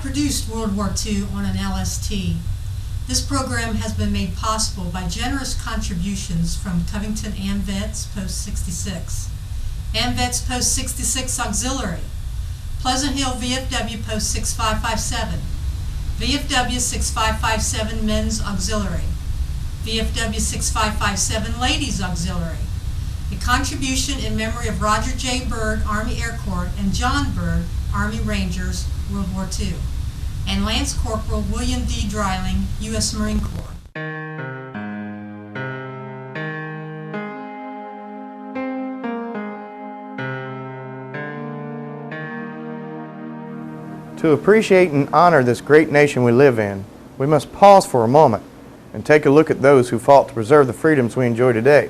produced World War II on an LST. This program has been made possible by generous contributions from Covington AMVETS Post 66, AMVETS Post 66 Auxiliary, Pleasant Hill VFW Post 6557, VFW 6557 Men's Auxiliary, VFW 6557 Ladies Auxiliary, a contribution in memory of Roger J. Byrd, Army Air Corps, and John Byrd, Army Rangers, World War II, and Lance Corporal William D. Dreiling, U.S. Marine Corps. To appreciate and honor this great nation we live in, we must pause for a moment and take a look at those who fought to preserve the freedoms we enjoy today.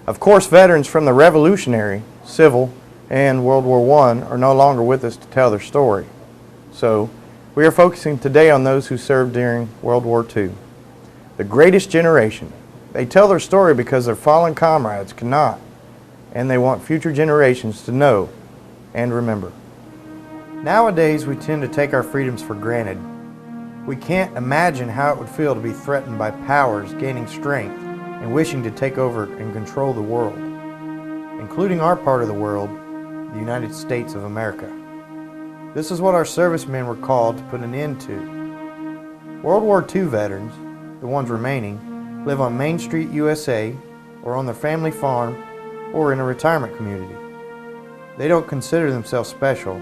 Of course, veterans from the Revolutionary, Civil, and World War I are no longer with us to tell their story. So, we are focusing today on those who served during World War II. The greatest generation. They tell their story because their fallen comrades cannot, and they want future generations to know and remember. Nowadays, we tend to take our freedoms for granted. We can't imagine how it would feel to be threatened by powers gaining strength and wishing to take over and control the world, including our part of the world, the United States of America. This is what our servicemen were called to put an end to. World War II veterans, the ones remaining, live on Main Street, USA, or on their family farm, or in a retirement community. They don't consider themselves special.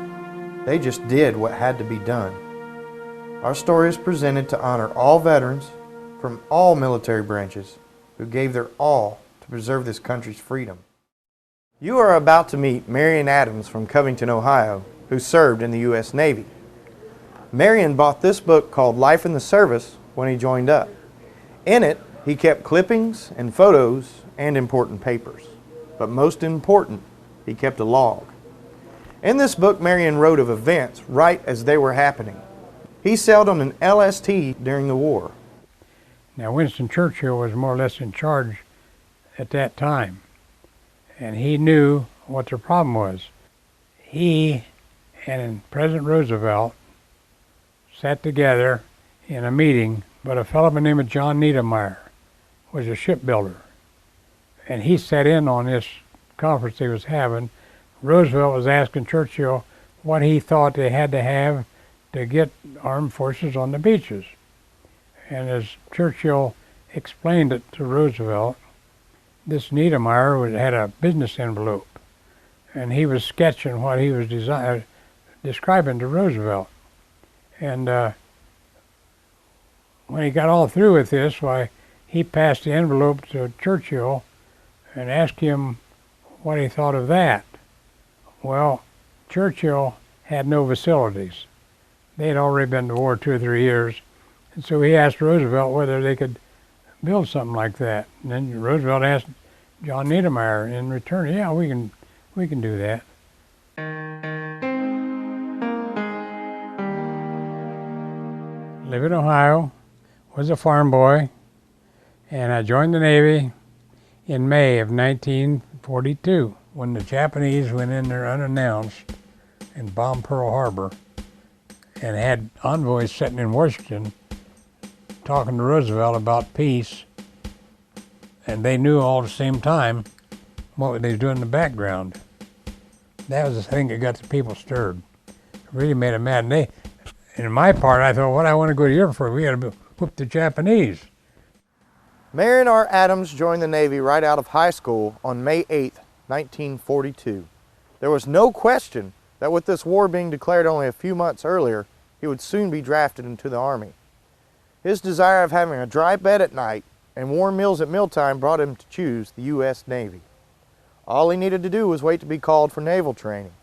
They just did what had to be done. Our story is presented to honor all veterans from all military branches who gave their all to preserve this country's freedom. You are about to meet Marion Adams from Covington, Ohio, who served in the U.S. Navy. Marion bought this book called Life in the Service when he joined up. In it, he kept clippings and photos and important papers. But most important, he kept a log. In this book, Marion wrote of events right as they were happening. He sailed on an LST during the war. Now, Winston Churchill was more or less in charge at that time, and he knew what the problem was. He and President Roosevelt sat together in a meeting, but a fellow by the name of John Niedermeyer was a shipbuilder, and he sat in on this conference they was having. Roosevelt was asking Churchill what he thought they had to have to get armed forces on the beaches. And as Churchill explained it to Roosevelt, this Niedermeyer had a business envelope, and he was sketching what he was describing to Roosevelt. And when he got all through with this, why, he passed the envelope to Churchill and asked him what he thought of that. Well, Churchill had no facilities. They had already been to war 2 or 3 years, and so he asked Roosevelt whether they could build something like that. And then Roosevelt asked John Niedermeyer in return, yeah, we can do that. Lived in Ohio, was a farm boy, and I joined the Navy in May of 1942 when the Japanese went in there unannounced and bombed Pearl Harbor and had envoys sitting in Washington talking to Roosevelt about peace, and they knew all at the same time what they were doing in the background. That was the thing that got the people stirred. It really made them mad. And in my part, I thought, what I want to go to Europe for? We got to whoop the Japanese. Marion R. Adams joined the Navy right out of high school on May 8, 1942. There was no question that with this war being declared only a few months earlier, he would soon be drafted into the Army. His desire of having a dry bed at night and warm meals at mealtime brought him to choose the U.S. Navy. All he needed to do was wait to be called for naval training.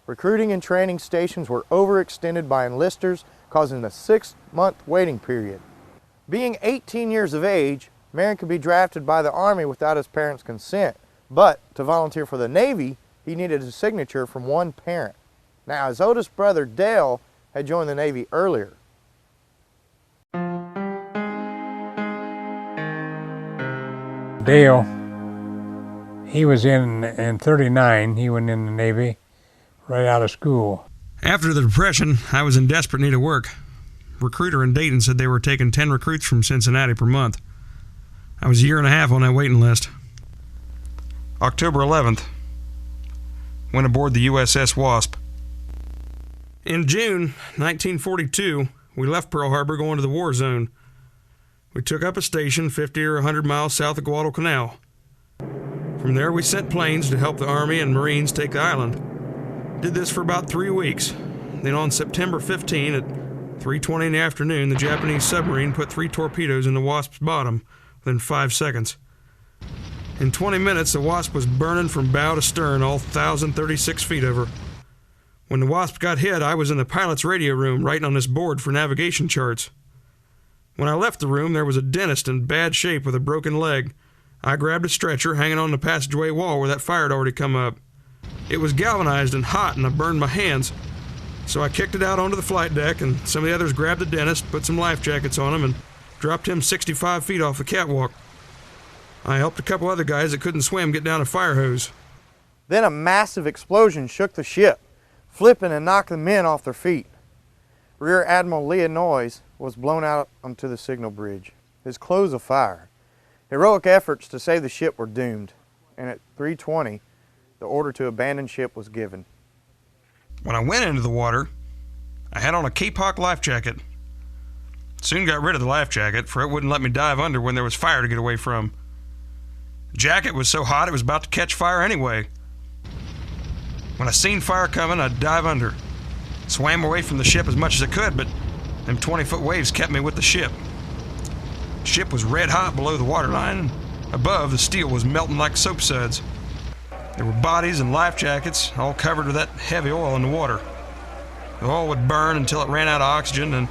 Recruiting and training stations were overextended by enlisters, causing a 6-month waiting period. Being 18 years of age, Marion could be drafted by the Army without his parents' consent, but to volunteer for the Navy, he needed a signature from one parent. Now, his oldest brother, Dale, had joined the Navy earlier. Dale, he was in 39, he went in the Navy right out of school. After the Depression, I was in desperate need of work. Recruiter in Dayton said they were taking 10 recruits from Cincinnati per month. I was a year and a half on that waiting list. October 11th. Went aboard the USS WASP. In June 1942, we left Pearl Harbor going to the war zone. We took up a station 50 or 100 miles south of Guadalcanal. From there, we sent planes to help the Army and Marines take the island. Did this for about 3 weeks. Then on September 15 at 3:20 in the afternoon, the Japanese submarine put 3 torpedoes in the Wasp's bottom within 5 seconds. In 20 minutes, the Wasp was burning from bow to stern, all 1,036 feet over. When the Wasp got hit, I was in the pilot's radio room writing on this board for navigation charts. When I left the room, there was a dentist in bad shape with a broken leg. I grabbed a stretcher hanging on the passageway wall where that fire had already come up. It was galvanized and hot, and I burned my hands. So I kicked it out onto the flight deck, and some of the others grabbed the dentist, put some life jackets on him, and dropped him 65 feet off the catwalk. I helped a couple other guys that couldn't swim get down a fire hose. Then a massive explosion shook the ship, flipping and knocking the men off their feet. Rear Admiral Leonois was blown out onto the signal bridge, his clothes afire. Heroic efforts to save the ship were doomed, and at 3:20, the order to abandon ship was given. When I went into the water, I had on a Kapok life jacket. Soon got rid of the life jacket, for it wouldn't let me dive under when there was fire to get away from. The jacket was so hot it was about to catch fire anyway. When I seen fire coming, I'd dive under. Swam away from the ship as much as I could, but them 20-foot waves kept me with the ship. The ship was red hot below the waterline, and above, the steel was melting like soap suds. There were bodies and life jackets, all covered with that heavy oil in the water. The oil would burn until it ran out of oxygen and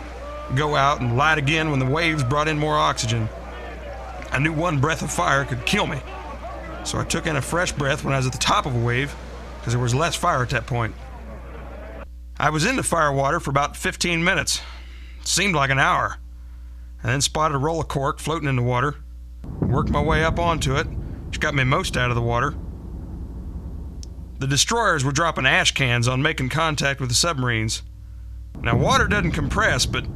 go out and light again when the waves brought in more oxygen. I knew one breath of fire could kill me, so I took in a fresh breath when I was at the top of a wave, because there was less fire at that point. I was in the fire water for about 15 minutes. It seemed like an hour. I then spotted a roll of cork floating in the water. Worked my way up onto it, which got me most out of the water. The destroyers were dropping ash cans on making contact with the submarines. Now, water doesn't compress, but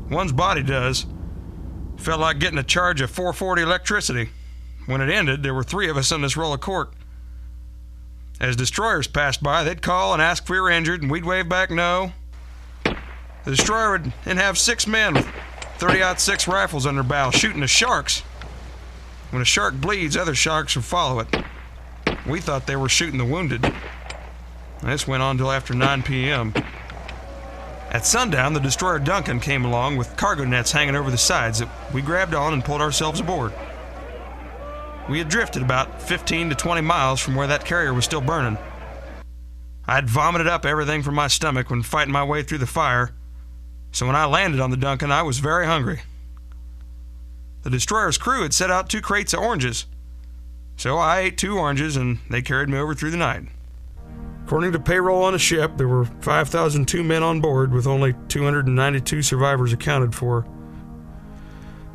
one's body does. Felt like getting a charge of 440 electricity. When it ended, there were 3 of us on this roll of cork. As destroyers passed by, they'd call and ask if we were injured, and we'd wave back no. The destroyer would then have 6 men with 30-06 rifles on their bow shooting the sharks. When a shark bleeds, other sharks would follow it. We thought they were shooting the wounded. This went on until after 9 p.m. At sundown, the destroyer Duncan came along with cargo nets hanging over the sides that we grabbed on and pulled ourselves aboard. We had drifted about 15 to 20 miles from where that carrier was still burning. I had vomited up everything from my stomach when fighting my way through the fire, so when I landed on the Duncan, I was very hungry. The destroyer's crew had set out 2 crates of oranges, so I ate 2 oranges and they carried me over through the night. According to payroll on the ship, there were 5,002 men on board with only 292 survivors accounted for.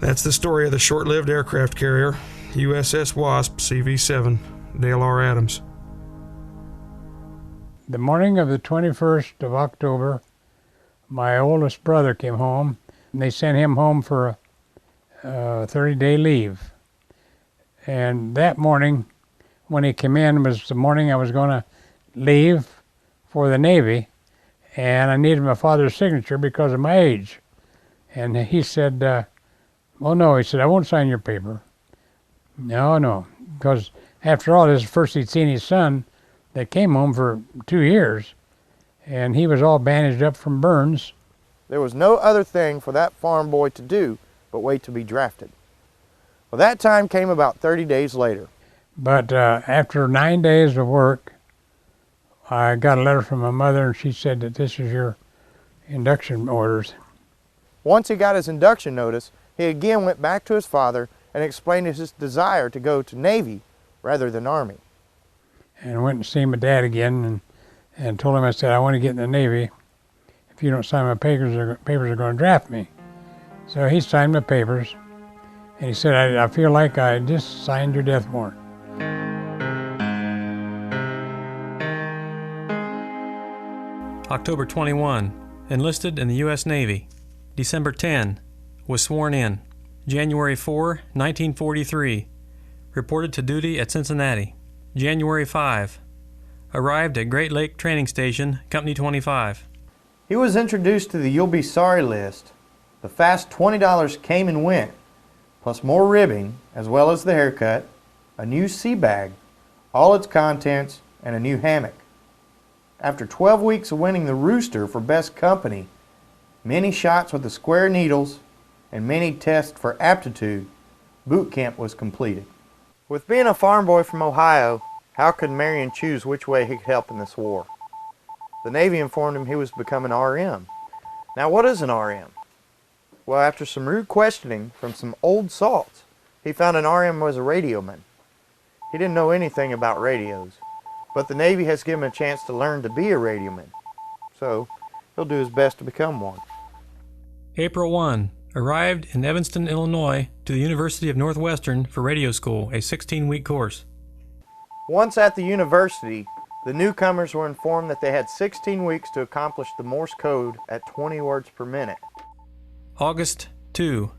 That's the story of the short-lived aircraft carrier, USS WASP CV-7, Dale R. Adams. The morning of the 21st of October, my oldest brother came home, and they sent him home for a 30-day leave. And that morning, when he came in, was the morning I was going to leave for the Navy, and I needed my father's signature because of my age. And he said, well, no, he said, I won't sign your paper. No, because after all, this is the first he'd seen his son that came home for 2 years, and he was all bandaged up from burns. There was no other thing for that farm boy to do but wait to be drafted. Well, that time came about 30 days later. But after 9 days of work, I got a letter from my mother, and she said that this is your induction orders. Once he got his induction notice, he again went back to his father and explained his desire to go to Navy rather than Army. And I went and see my dad again and told him, I said, I want to get in the Navy. If you don't sign my papers, are going to draft me. So he signed my papers, and he said, I feel like I just signed your death warrant. October 21, enlisted in the U.S. Navy. December 10, was sworn in. January 4, 1943, reported to duty at Cincinnati. January 5, arrived at Great Lake Training Station, Company 25. He was introduced to the You'll Be Sorry list. The fast $20 came and went, plus more ribbing, as well as the haircut, a new sea bag, all its contents, and a new hammock. After 12 weeks of winning the Rooster for Best Company, many shots with the square needles, and many tests for aptitude, boot camp was completed. With being a farm boy from Ohio, how could Marion choose which way he could help in this war? The Navy informed him he was becoming RM. Now what is an RM? Well, after some rude questioning from some old salts, he found an RM was a radioman. He didn't know anything about radios, but the Navy has given him a chance to learn to be a radioman, so he'll do his best to become one. April 1, arrived in Evanston, Illinois, to the University of Northwestern for radio school, a 16-week course. Once at the university, the newcomers were informed that they had 16 weeks to accomplish the Morse code at 20 words per minute. August 2,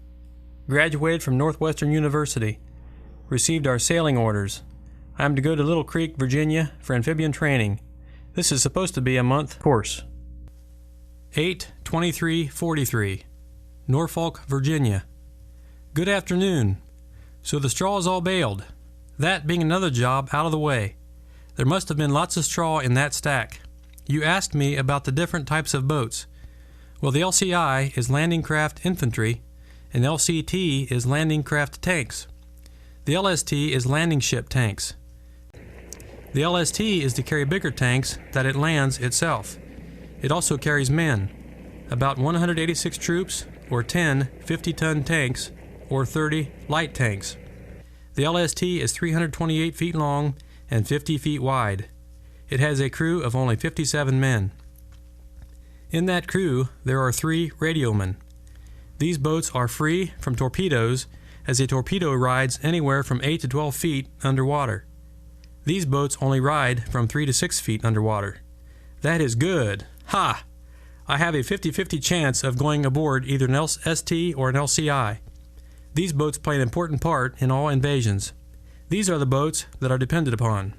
graduated from Northwestern University. Received our sailing orders. I am to go to Little Creek, Virginia for amphibian training. This is supposed to be a month course. 8/23/43, Norfolk, Virginia. Good afternoon. So the straw is all baled. That being another job out of the way. There must have been lots of straw in that stack. You asked me about the different types of boats. Well, the LCI is landing craft infantry, and LCT is landing craft tanks. The LST is landing ship tanks. The LST is to carry bigger tanks that it lands itself. It also carries men, about 186 troops, or 10 50-ton tanks, or 30 light tanks. The LST is 328 feet long and 50 feet wide. It has a crew of only 57 men. In that crew, there are 3 radiomen. These boats are free from torpedoes, as a torpedo rides anywhere from 8 to 12 feet underwater. These boats only ride from 3 to 6 feet underwater. That is good. Ha! I have a 50-50 chance of going aboard either an LST or an LCI. These boats play an important part in all invasions. These are the boats that are depended upon.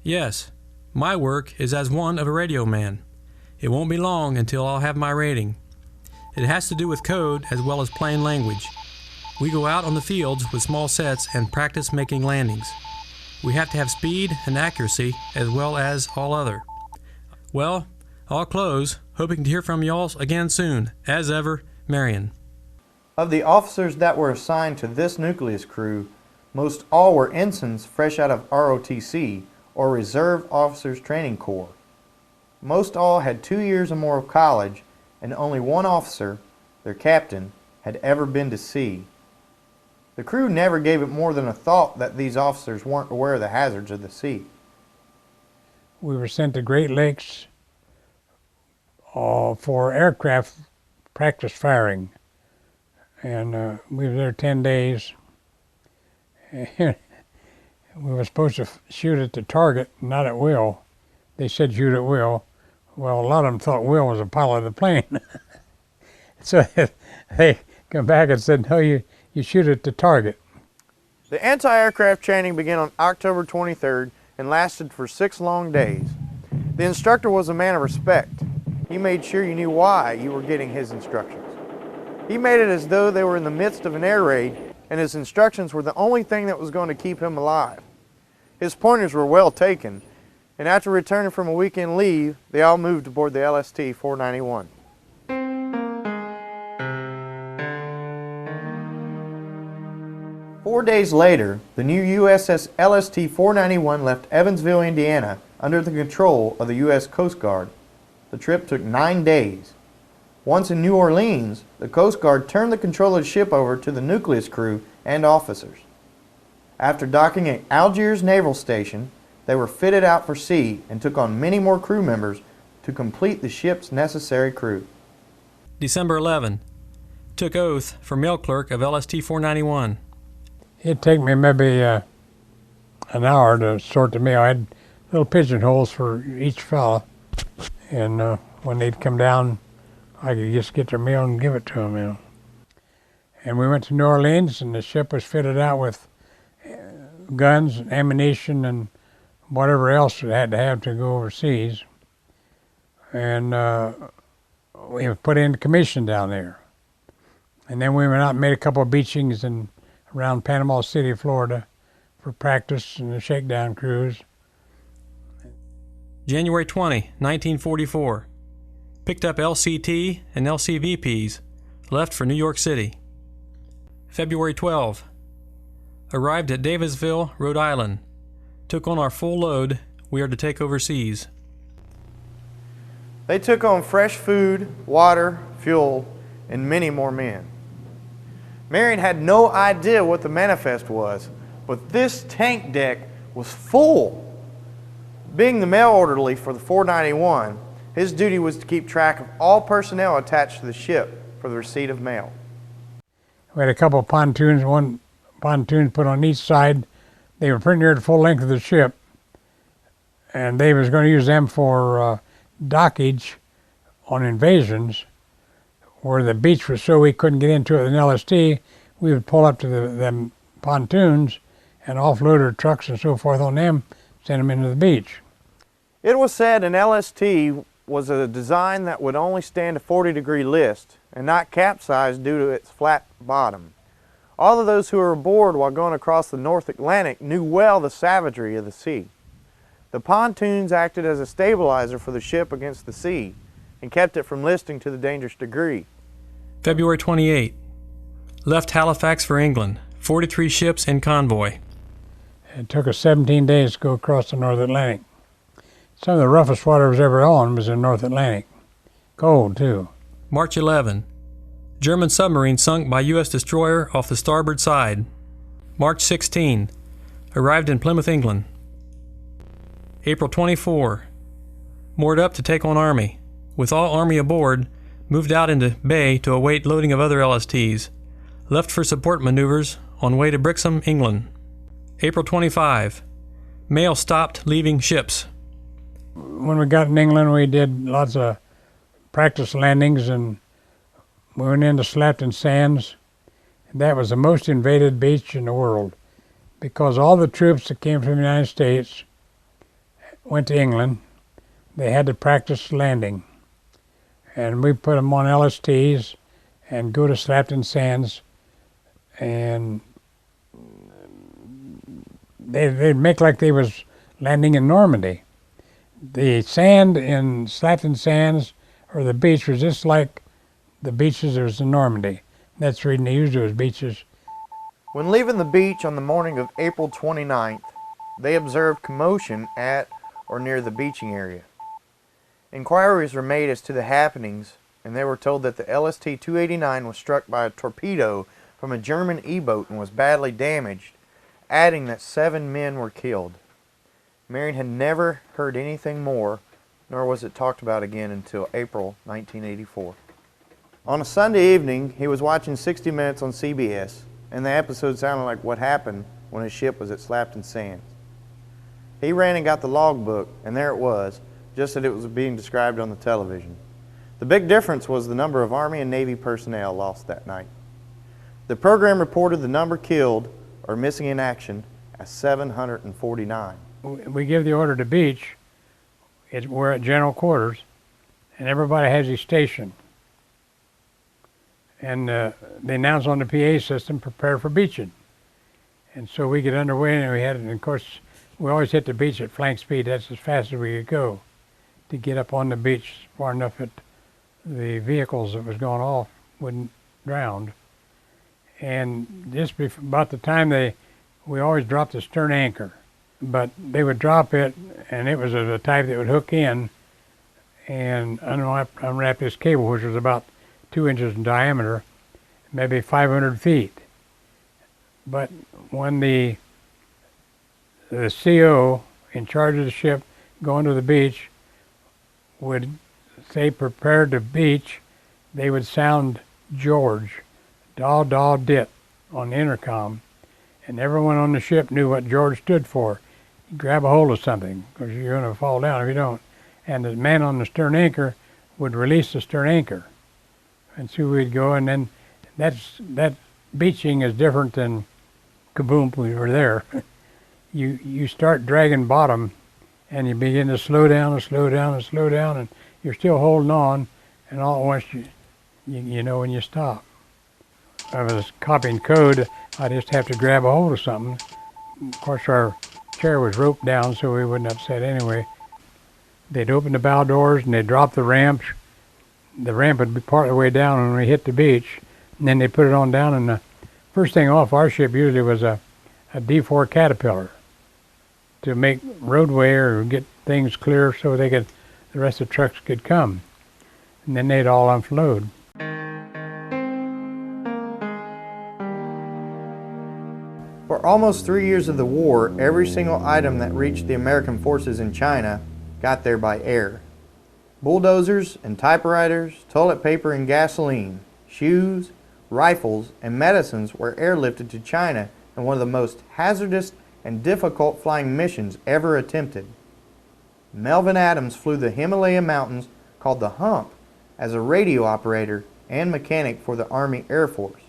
Yes, my work is as one of a radio man. It won't be long until I'll have my rating. It has to do with code as well as plain language. We go out on the fields with small sets and practice making landings. We have to have speed and accuracy as well as all other. Well, I'll close, hoping to hear from y'all again soon. As ever, Marion. Of the officers that were assigned to this nucleus crew, most all were ensigns fresh out of ROTC, or Reserve Officers Training Corps. Most all had 2 years or more of college, and only one officer, their captain, had ever been to sea. The crew never gave it more than a thought that these officers weren't aware of the hazards of the sea. We were sent to Great Lakes for aircraft practice firing, and we were there 10 days. And we were supposed to shoot at the target, not at Will. They said shoot at Will. Well, a lot of them thought Will was a pilot of the plane. So they come back and said, no, you shoot at the target. The anti-aircraft training began on October 23rd and lasted for 6 long days. The instructor was a man of respect. He made sure you knew why you were getting his instructions. He made it as though they were in the midst of an air raid and his instructions were the only thing that was going to keep him alive. His pointers were well taken, and after returning from a weekend leave, they all moved aboard the LST 491. Four days later, the new USS LST 491 left Evansville, Indiana, under the control of the U.S. Coast Guard. The trip took 9 days. Once in New Orleans, the Coast Guard turned the control of the ship over to the nucleus crew and officers. After docking at Algiers Naval Station, they were fitted out for sea and took on many more crew members to complete the ship's necessary crew. December 11. Took oath for mail clerk of LST 491. It'd take me maybe an hour to sort the mail. I had little pigeonholes for each fella, And when they'd come down, I could just get their meal and give it to them, you know. And we went to New Orleans, and the ship was fitted out with guns and ammunition and whatever else it had to have to go overseas. And we were put into commission down there. And then we went out and made a couple of beachings around Panama City, Florida, for practice and a shakedown cruise. January 20, 1944. Picked up LCT and LCVPs. Left for New York City. February 12. Arrived at Davisville, Rhode Island. Took on our full load we are to take overseas. They took on fresh food, water, fuel, and many more men. Marion had no idea what the manifest was, but this tank deck was full. Being the mail orderly for the 491, his duty was to keep track of all personnel attached to the ship for the receipt of mail. We had a couple of pontoons, one pontoon put on each side. They were pretty near the full length of the ship, and they was going to use them for dockage on invasions, where the beach was so we couldn't get into it with an LST. We would pull up to them pontoons and offload our trucks and so forth on them, send them into the beach. It was said an LST was a design that would only stand a 40-degree list and not capsize due to its flat bottom. All of those who were aboard while going across the North Atlantic knew well the savagery of the sea. The pontoons acted as a stabilizer for the ship against the sea and kept it from listing to the dangerous degree. February 28. Left Halifax for England. 43 ships in convoy. It took us 17 days to go across the North Atlantic. Some of the roughest water I was ever on was in North Atlantic. Cold, too. March 11. German submarine sunk by U.S. destroyer off the starboard side. March 16. Arrived in Plymouth, England. April 24. Moored up to take on Army. With all Army aboard, moved out into Bay to await loading of other LSTs. Left for support maneuvers on way to Brixham, England. April 25. Mail stopped leaving ships. When we got in England, we did lots of practice landings, and we went into Slapton Sands. And that was the most invaded beach in the world, because all the troops that came from the United States went to England. They had to practice landing. And we put them on LSTs and go to Slapton Sands, and they'd make like they was landing in Normandy. The sand in Slapton Sands or the beach was just like the beaches there was in Normandy. That's the reason they used those beaches. When leaving the beach on the morning of April 29th, they observed commotion at or near the beaching area. Inquiries were made as to the happenings, and they were told that the LST-289 was struck by a torpedo from a German E-boat and was badly damaged, adding that 7 men were killed. Marion had never heard anything more, nor was it talked about again until April 1984. On a Sunday evening, he was watching 60 Minutes on CBS, and the episode sounded like what happened when his ship was at Slapton Sands. He ran and got the logbook, and there it was, just as it was being described on the television. The big difference was the number of Army and Navy personnel lost that night. The program reported the number killed or missing in action as 749. We give the order to beach. We're at general quarters, and everybody has his station. And they announce on the PA system, prepare for beaching. And so we get underway, and of course, we always hit the beach at flank speed. That's as fast as we could go to get up on the beach far enough that the vehicles that was going off wouldn't drown. And just about the time we always dropped the stern anchor, but they would drop it, and it was of the type that would hook in and unwrap this cable, which was about 2 inches in diameter, maybe 500 feet. But when the CO in charge of the ship going to the beach would say prepare to beach, they would sound George, daw daw dit, on the intercom, and everyone on the ship knew what George stood for. You grab a hold of something, because you're going to fall down if you don't. and the man on the stern anchor would release the stern anchor. And so we'd go, and then that beaching is different than kaboom, we were there. You start dragging bottom, and you begin to slow down and slow down and slow down, and you're still holding on, and all at once you know when you stop. If I was copying code, I'd just have to grab a hold of something. Of course, our chair was roped down so we wouldn't upset anyway. They'd open the bow doors and they'd drop the ramps. The ramp would be part of the way down when we hit the beach, and then they put it on down, and the first thing off our ship usually was a D4 Caterpillar to make roadway or get things clear so the rest of the trucks could come. And then they'd all unload. For almost 3 years of the war, every single item that reached the American forces in China got there by air. Bulldozers and typewriters, toilet paper and gasoline, shoes, rifles, and medicines were airlifted to China in one of the most hazardous and difficult flying missions ever attempted. Melvin Adams flew the Himalaya mountains called the Hump as a radio operator and mechanic for the Army Air Force.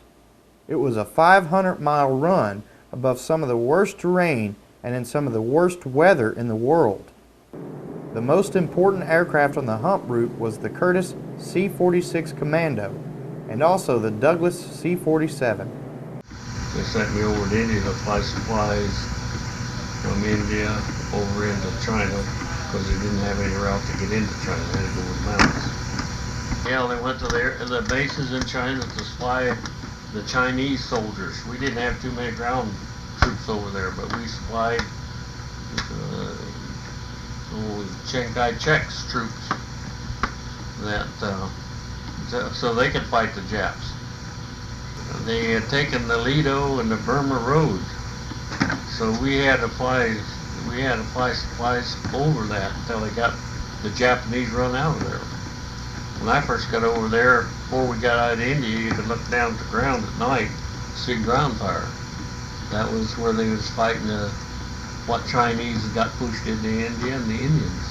It was a 500-mile run above some of the worst terrain and in some of the worst weather in the world. The most important aircraft on the Hump route was the Curtiss C-46 Commando and also the Douglas C-47. They sent me over to India to fly supplies from India over into China because they didn't have any route to get into China. They had to go with mountains. Yeah, they went to the bases in China to supply the Chinese soldiers. We didn't have too many ground troops over there, but we supplied Chiang Kai-shek's troops so they could fight the Japs. They had taken the Lido and the Burma Road, so we had to fly supplies over that until they got the Japanese run out of there. When I first got over there, before we got out of India, you could look down at the ground at night, see ground fire. That was where they was fighting what Chinese got pushed into India and the Indians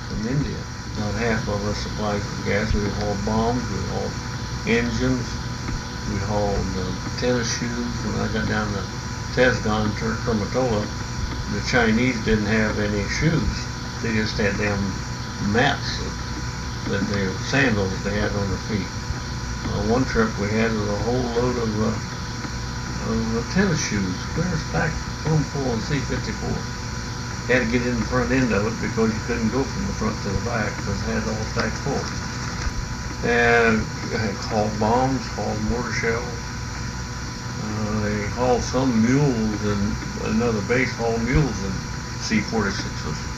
from India. About half of our supplies were gas. We hauled bombs, we hauled engines, we hauled tennis shoes. When I got down to Tezgon, Termatola, the Chinese didn't have any shoes. They just had them mats sandals they had on their feet. One trip we had was a whole load of tennis shoes, clear stacked, foam full of C-54. You had to get in the front end of it because you couldn't go from the front to the back because it had all stacked full. And hauled bombs, hauled mortar shells. They hauled some mules, and another base hauled mules in C-46s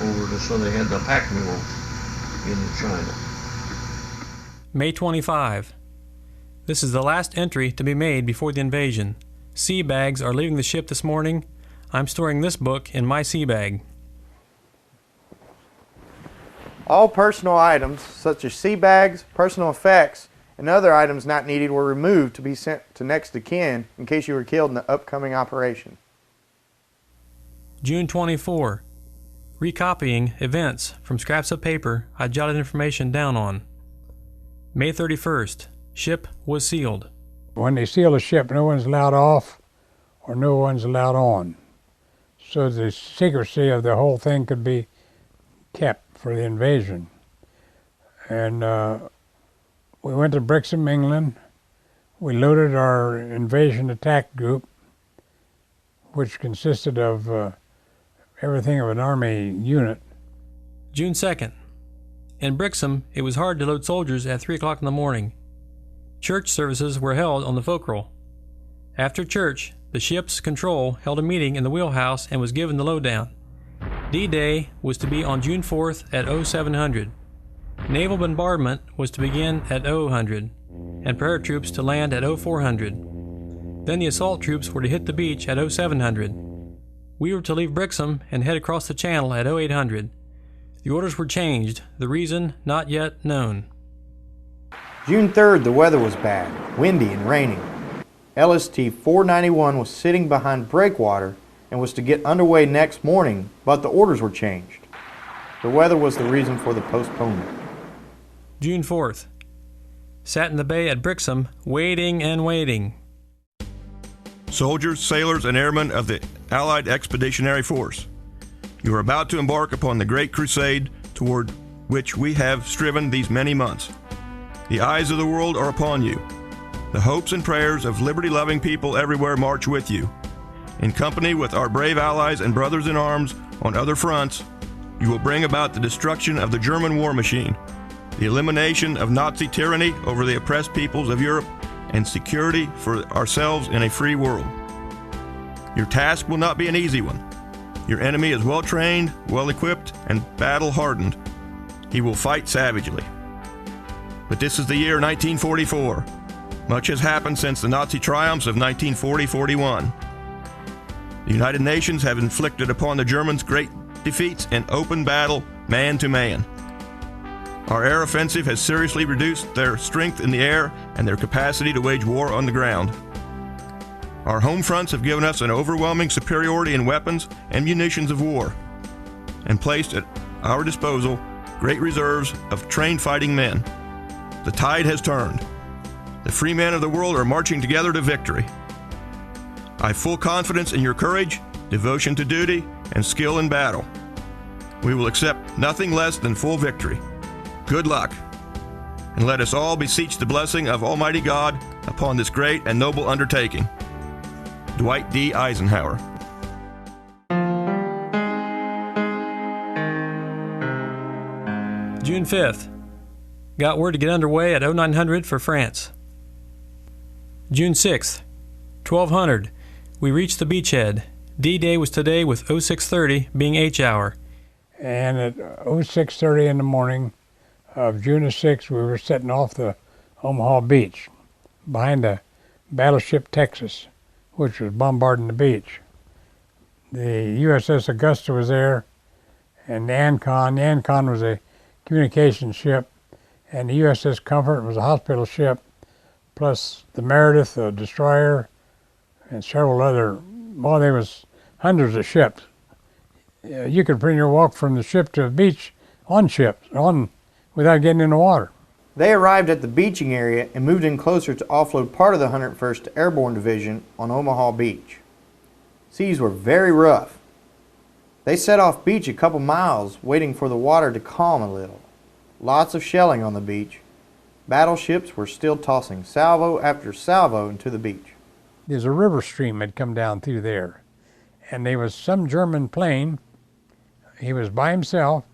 over so they had the pack mules into China. May 25. This is the last entry to be made before the invasion. Sea bags are leaving the ship this morning. I'm storing this book in my sea bag. All personal items, such as sea bags, personal effects, and other items not needed were removed to be sent to next of kin in case you were killed in the upcoming operation. June 24. Recopying events from scraps of paper I jotted information down on. May 31st. Ship was sealed. When they seal a ship, no one's allowed off or no one's allowed on. So the secrecy of the whole thing could be kept for the invasion. And we went to Brixham, England. We loaded our invasion attack group, which consisted of everything of an Army unit. June 2nd. In Brixham, it was hard to load soldiers at 3 o'clock in the morning. Church services were held on the forecastle. After church, the ship's control held a meeting in the wheelhouse and was given the lowdown. D-Day was to be on June 4th at 0700. Naval bombardment was to begin at 0000, and paratroops to land at 0400. Then the assault troops were to hit the beach at 0700. We were to leave Brixham and head across the channel at 0800. The orders were changed, the reason not yet known. June 3rd, the weather was bad, windy and raining. LST 491 was sitting behind breakwater and was to get underway next morning, but the orders were changed. The weather was the reason for the postponement. June 4th. Sat in the bay at Brixham, waiting and waiting. Soldiers, sailors, and airmen of the Allied Expeditionary Force, you are about to embark upon the great crusade toward which we have striven these many months. The eyes of the world are upon you. The hopes and prayers of liberty-loving people everywhere march with you. In company with our brave allies and brothers in arms on other fronts, you will bring about the destruction of the German war machine, the elimination of Nazi tyranny over the oppressed peoples of Europe, and security for ourselves in a free world. Your task will not be an easy one. Your enemy is well-trained, well-equipped, and battle-hardened. He will fight savagely. But this is the year 1944. Much has happened since the Nazi triumphs of 1940-41. The United Nations have inflicted upon the Germans great defeats in open battle, man to man. Our air offensive has seriously reduced their strength in the air and their capacity to wage war on the ground. Our home fronts have given us an overwhelming superiority in weapons and munitions of war, and placed at our disposal great reserves of trained fighting men. The tide has turned. The free men of the world are marching together to victory. I have full confidence in your courage, devotion to duty, and skill in battle. We will accept nothing less than full victory. Good luck, and let us all beseech the blessing of Almighty God upon this great and noble undertaking. Dwight D. Eisenhower. June 5th. Got word to get underway at 0900 for France. June 6th. 1200. We reached the beachhead. D-Day was today with 0630 being H hour. And at 06:30 in the morning of June the 6th, we were setting off the Omaha beach behind the battleship Texas, which was bombarding the beach. The USS Augusta was there, and the Ancon. The Ancon was a communication ship, and the USS Comfort was a hospital ship, plus the Meredith, a destroyer, and several other. Well, there was hundreds of ships. You could pretty near walk from the ship to the beach on ships, without getting in the water. They arrived at the beaching area and moved in closer to offload part of the 101st Airborne Division on Omaha Beach. Seas were very rough. They set off beach a couple miles, waiting for the water to calm a little. Lots of shelling on the beach. Battleships were still tossing salvo after salvo into the beach. There's a river stream had come down through there, and there was some German plane. He was by himself.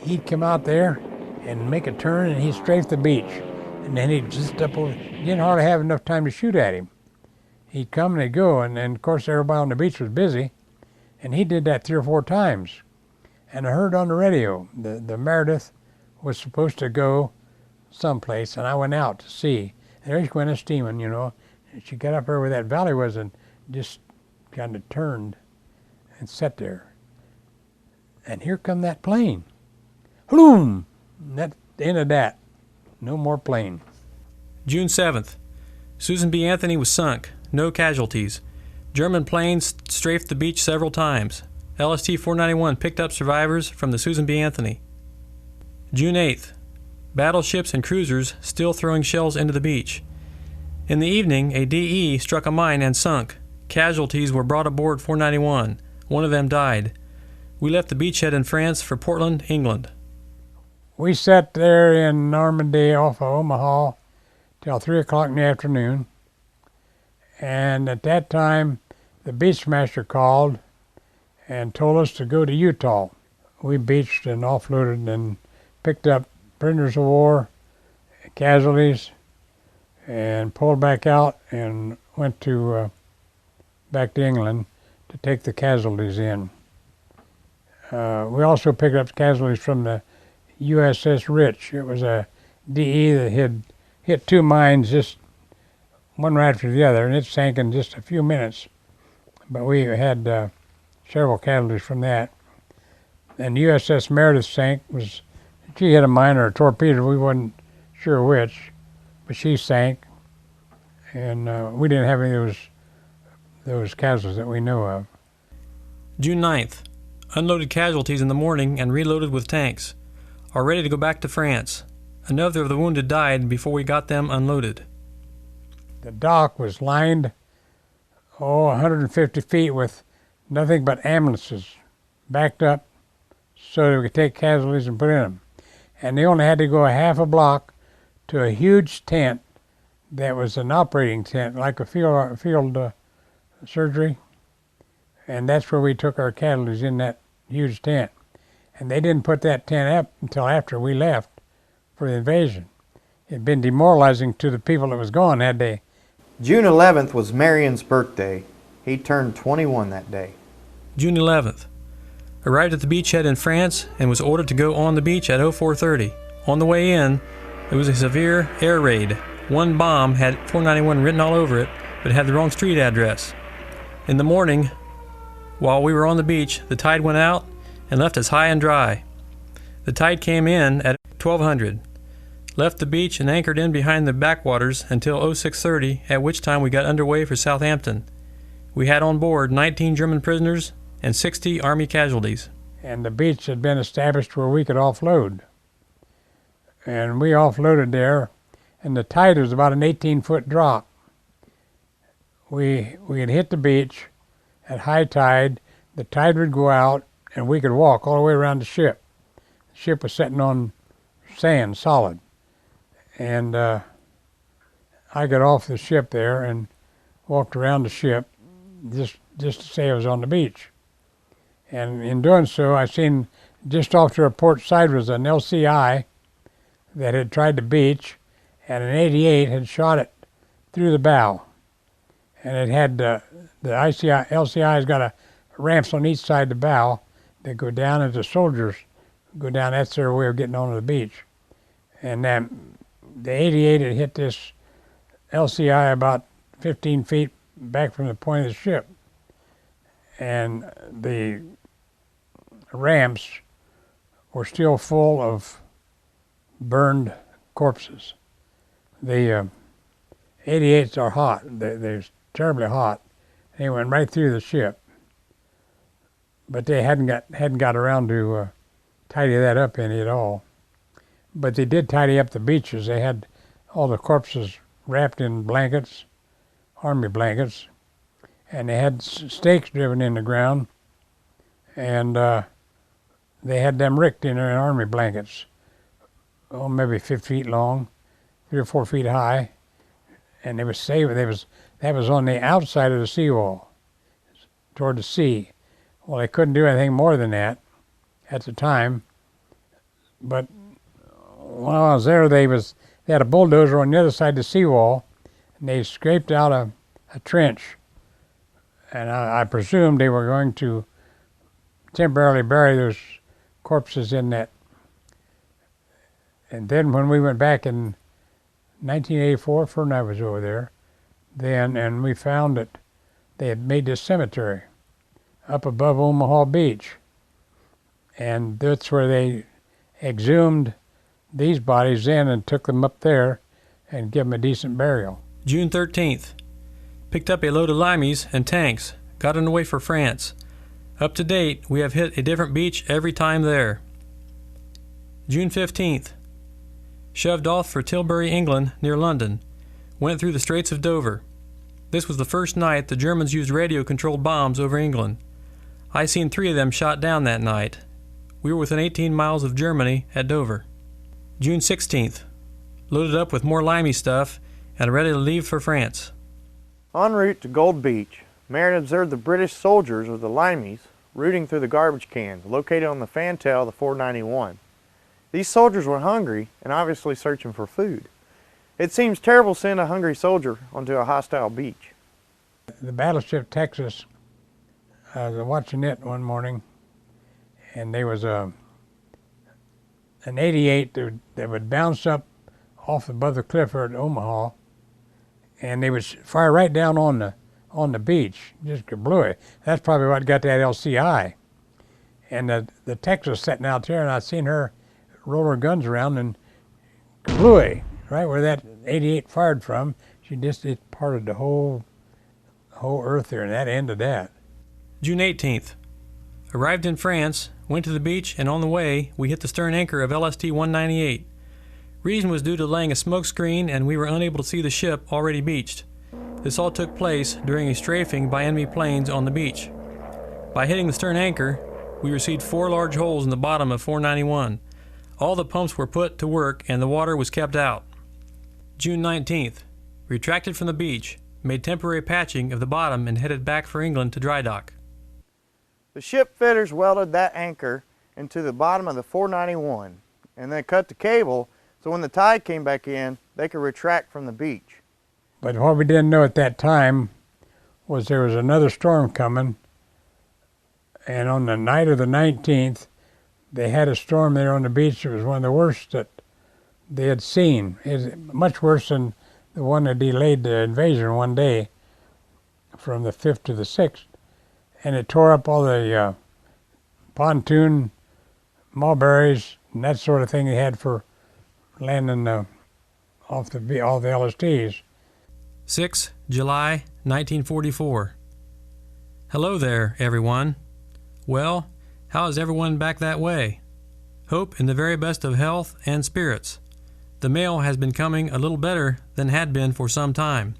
He'd come out there and make a turn, and he'd strafe the beach. And then he'd just up over, you didn't hardly have enough time to shoot at him. He'd come and he'd go, and of course everybody on the beach was busy, and he did that 3 or 4 times. And I heard on the radio, the Meredith was supposed to go someplace, and I went out to see. And there she went steaming, and she got up there where that valley was and just kind of turned and sat there. And here come that plane. Bloom! That's the end of that. No more plane. June 7th. Susan B. Anthony was sunk. No casualties. German planes strafed the beach several times. LST 491 picked up survivors from the Susan B. Anthony. June 8th. Battleships and cruisers still throwing shells into the beach. In the evening, a DE struck a mine and sunk. Casualties were brought aboard 491. One of them died. We left the beachhead in France for Portland, England. We sat there in Normandy off of Omaha till 3 o'clock in the afternoon. And at that time, the beachmaster called and told us to go to Utah. We beached and offloaded and picked up prisoners of war, casualties, and pulled back out and went to back to England to take the casualties in. We also picked up casualties from the USS Rich. It was a DE that had hit 2 mines, just one right after the other, and it sank in just a few minutes. But we had several casualties from that. And the USS Meredith sank. She hit a mine or a torpedo. We wasn't sure which, but she sank. And we didn't have any of those casualties that we know of. June 9th. unloaded casualties in the morning and reloaded with tanks, are ready to go back to France. Another of the wounded died before we got them unloaded. The dock was lined, 150 feet with nothing but ambulances backed up so that we could take casualties and put in them. And they only had to go a half a block to a huge tent that was an operating tent, like a field surgery. And that's where we took our casualties, in that huge tent. And they didn't put that tent up until after we left for the invasion. It had been demoralizing to the people that was gone, had they. June 11th was Marion's birthday. He turned 21 that day. June 11th. Arrived at the beachhead in France and was ordered to go on the beach at 0430. On the way in, it was a severe air raid. One bomb had 491 written all over it, but had the wrong street address. In the morning, while we were on the beach, the tide went out and left us high and dry. The tide came in at 1200. Left the beach and anchored in behind the backwaters until 0630, at which time we got underway for Southampton. We had on board 19 German prisoners and 60 Army casualties. And the beach had been established where we could offload. And we offloaded there, and the tide was about an 18-foot drop. We had hit the beach at high tide, the tide would go out, and we could walk all the way around the ship. The ship was sitting on sand, solid. And I got off the ship there and walked around the ship just to say I was on the beach. And in doing so, I seen just off to our port side was an LCI that had tried to beach, and an 88 had shot it through the bow. And it had the LCI's got ramps on each side of the bow that go down as the soldiers go down. That's their way of getting onto the beach. And the 88 had hit this LCI about 15 feet back from the point of the ship. And the ramps were still full of burned corpses. The 88s are hot. They're terribly hot. They went right through the ship. But they hadn't got around to tidy that up any at all. But they did tidy up the beaches. They had all the corpses wrapped in blankets, army blankets, and they had stakes driven in the ground, and they had them ricked in their army blankets, maybe 50 feet long, 3 or 4 feet high, and they was safe. That was on the outside of the seawall, toward the sea. Well, they couldn't do anything more than that at the time, but while I was there, they had a bulldozer on the other side of the seawall, and they scraped out a trench, and I presumed they were going to temporarily bury those corpses in that. And then when we went back in 1984, Fern and I was over there then, and we found that they had made this cemetery up above Omaha Beach, and that's where they exhumed these bodies in and took them up there and give them a decent burial. June 13th. Picked up a load of limeys and tanks, got underway for France. Up to date, we have hit a different beach every time there. June 15th. Shoved off for Tilbury, England, near London. Went through the Straits of Dover. This was the first night the Germans used radio-controlled bombs over England. I seen 3 of them shot down that night. We were within 18 miles of Germany at Dover. June 16th. Loaded up with more limey stuff and ready to leave for France. En route to Gold Beach, Marion observed the British soldiers, or the limeys, rooting through the garbage cans located on the fantail of the 491. These soldiers were hungry and obviously searching for food. It seems terrible to send a hungry soldier onto a hostile beach. The battleship Texas, I was watching it one morning, and there was an 88 that would bounce up off above the cliff at Omaha, and they would fire right down on the beach, just blew it. That's probably what got that LCI. And the Texas sitting out there, and I seen her roll her guns around and blew it right where that 88 fired from. It parted the whole earth there, and that ended that. June 18th. Arrived in France, went to the beach, and on the way, we hit the stern anchor of LST 198. Reason was due to laying a smoke screen, and we were unable to see the ship already beached. This all took place during a strafing by enemy planes on the beach. By hitting the stern anchor, we received 4 large holes in the bottom of 491. All the pumps were put to work and the water was kept out. June 19th. Retracted from the beach, made temporary patching of the bottom and headed back for England to dry dock. The ship fitters welded that anchor into the bottom of the 491 and then cut the cable so when the tide came back in, they could retract from the beach. But what we didn't know at that time was there was another storm coming, and on the night of the 19th, they had a storm there on the beach. It was one of the worst that they had seen. It was much worse than the one that delayed the invasion one day from the 5th to the 6th. And it tore up all the pontoon, mulberries, and that sort of thing they had for landing off all the LSTs. 6 July 1944. Hello there, everyone. Well, how is everyone back that way? Hope in the very best of health and spirits. The mail has been coming a little better than had been for some time.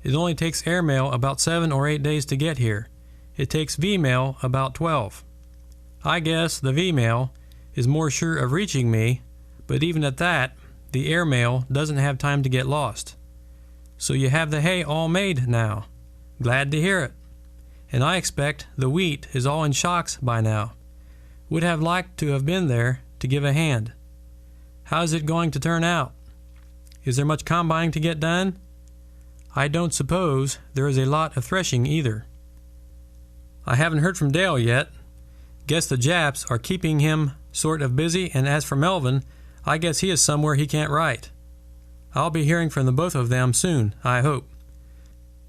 It only takes air mail about 7 or 8 days to get here. It takes V-mail about 12. I guess the V-mail is more sure of reaching me, but even at that, the air mail doesn't have time to get lost. So you have the hay all made now. Glad to hear it. And I expect the wheat is all in shocks by now. Would have liked to have been there to give a hand. How's it going to turn out? Is there much combining to get done? I don't suppose there is a lot of threshing either. I haven't heard from Dale yet. Guess the Japs are keeping him sort of busy, and as for Melvin, I guess he is somewhere he can't write. I'll be hearing from the both of them soon, I hope.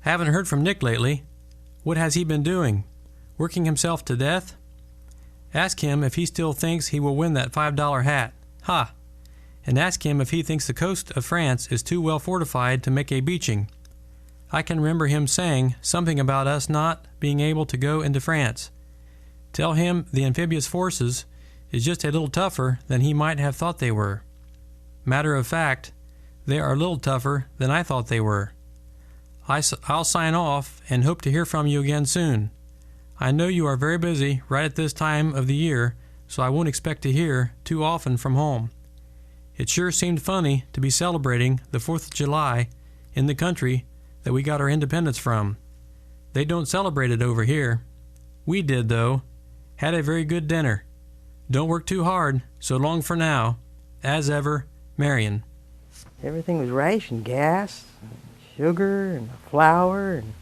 Haven't heard from Nick lately. What has he been doing? Working himself to death? Ask him if he still thinks he will win that $5 hat. Ha! And ask him if he thinks the coast of France is too well fortified to make a beaching. I can remember him saying something about us not being able to go into France. Tell him the amphibious forces is just a little tougher than he might have thought they were. Matter of fact, they are a little tougher than I thought they were. I'll sign off and hope to hear from you again soon. I know you are very busy right at this time of the year, so I won't expect to hear too often from home. It sure seemed funny to be celebrating the 4th of July in the country that we got our independence from. They don't celebrate it over here. We did, though. Had a very good dinner. Don't work too hard. So long for now. As ever, Marion. Everything was rationed, gas, sugar, and flour. And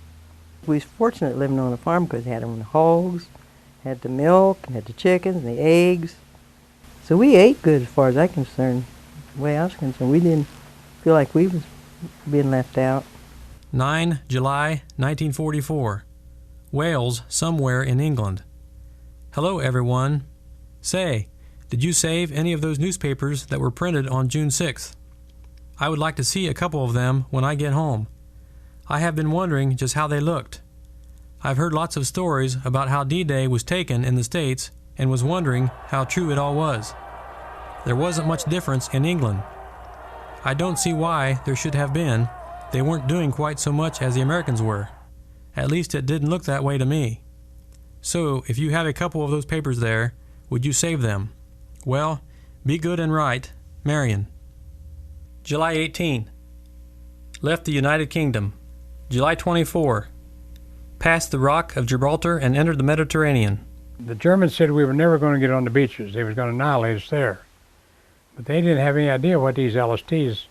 we was fortunate living on a farm because we had the hogs, had the milk, and had the chickens, and the eggs. So we ate good as far as I'm concerned. The way I was concerned, we didn't feel like we was being left out. 9 July 1944. Wales, somewhere in England. Hello, everyone. Say, did you save any of those newspapers that were printed on June 6th? I would like to see a couple of them when I get home. I have been wondering just how they looked. I've heard lots of stories about how D-Day was taken in the States and was wondering how true it all was. There wasn't much difference in England. I don't see why there should have been. They weren't doing quite so much as the Americans were. At least it didn't look that way to me. So, if you have a couple of those papers there, would you save them? Well, be good and write. Marion. July 18. Left the United Kingdom. July 24. Passed the Rock of Gibraltar and entered the Mediterranean. The Germans said we were never going to get on the beaches. They was going to annihilate us there. But they didn't have any idea what these LSTs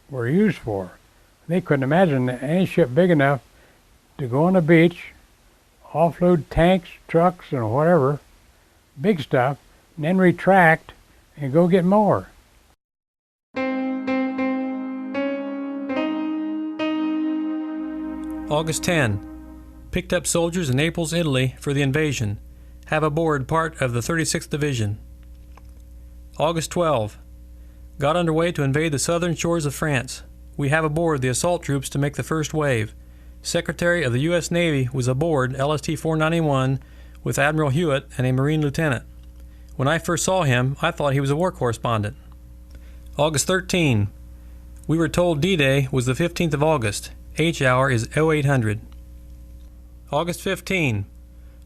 were used for. They couldn't imagine any ship big enough to go on the beach, offload tanks, trucks, and whatever, big stuff, and then retract and go get more. August 10. Picked up soldiers in Naples, Italy for the invasion. Have aboard part of the 36th Division. August 12. Got underway to invade the southern shores of France. We have aboard the assault troops to make the first wave. Secretary of the U.S. Navy was aboard LST 491 with Admiral Hewitt and a Marine lieutenant. When I first saw him, I thought he was a war correspondent. August 13. We were told D-Day was the 15th of August. H hour is 0800. August 15.